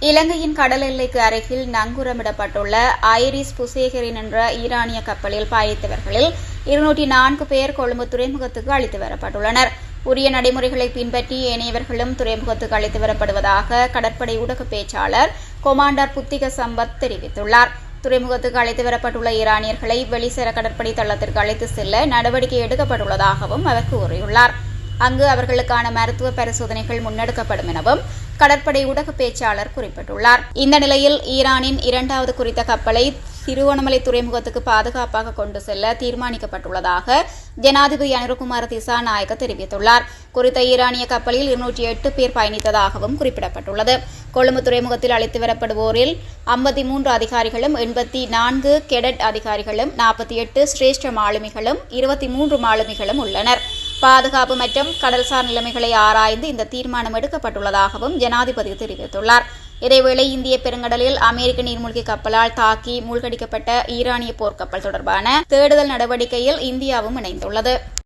இலங்கையின் கடல் எல்லைக்கு அருகில் நங்கூரமிடப்பட்டுள்ள ஐரிஸ் புசேகரின் என்ற ஈரானிய கப்பலில் பயணித்தவர்களில் 204 பேர் கொழும்பு துறைமுகத்துக்கு அழைத்து வரப்பட்டுள்ளனர். உரிய நடைமுறைகளை பின்பற்றி ஏனையவர்களும் துறைமுகத்துக்கு அழைத்து வரப்படுவதாக கடற்படை ஊடக பேச்சாளர் கொமாண்டர் புத்திக சம்பத் தெரிவித்துள்ளார். துறைமுகத்துக்கு அழைத்து வரப்பட்டுள்ள ஈரானியர்களை வெளிசேர கடற்படை தளத்திற்கு அழைத்து செல்ல நடவடிக்கை எடுக்கப்பட்டுள்ளதாகவும் அவர் கூறியுள்ளார். அங்கு அவர்களுக்கான மருத்துவ பரிசோதனைகள் முன்னெடுக்கப்படும் எனவும் கடற்படை ஊடக பேச்சாளர் குறிப்பிட்டுள்ளார். இந்த நிலையில் ஈரானின் இரண்டாவது குறித்த கப்பலை திருவண்ணாமலை துறைமுகத்துக்கு பாதுகாப்பாக கொண்டு செல்ல தீர்மானிக்கப்பட்டுள்ளதாக ஜனாதிபதி அனுரகுமார திசாநாயக்க தெரிவித்துள்ளார். குறித்த ஈரானிய கப்பலில் 208 பேர் பயணித்ததாகவும் குறிப்பிடப்பட்டுள்ளது. கொழும்பு துறைமுகத்தில் அழைத்து வரப்படுவோரில் 53 அதிகாரிகளும் 84 கெடட் அதிகாரிகளும் 48 சிரேஷ்ட மாலுமிகளும் 23 மாலுமிகளும் உள்ளனர். பாதுகாப்பு மற்றும் கடல்சார் நிலைமைகளை ஆராய்ந்து இந்த தீர்மானம் எடுக்கப்பட்டுள்ளதாகவும் ஜனாதிபதி தெரிவித்துள்ளார். இதேவேளை இந்திய பெருங்கடலில் அமெரிக்க நீர்மூழ்கி கப்பலால் தாக்கி மூழ்கடிக்கப்பட்ட ஈரானிய போர்க்கப்பல் தொடர்பான தேடுதல் நடவடிக்கையில் இந்தியாவும் இணைந்துள்ளது.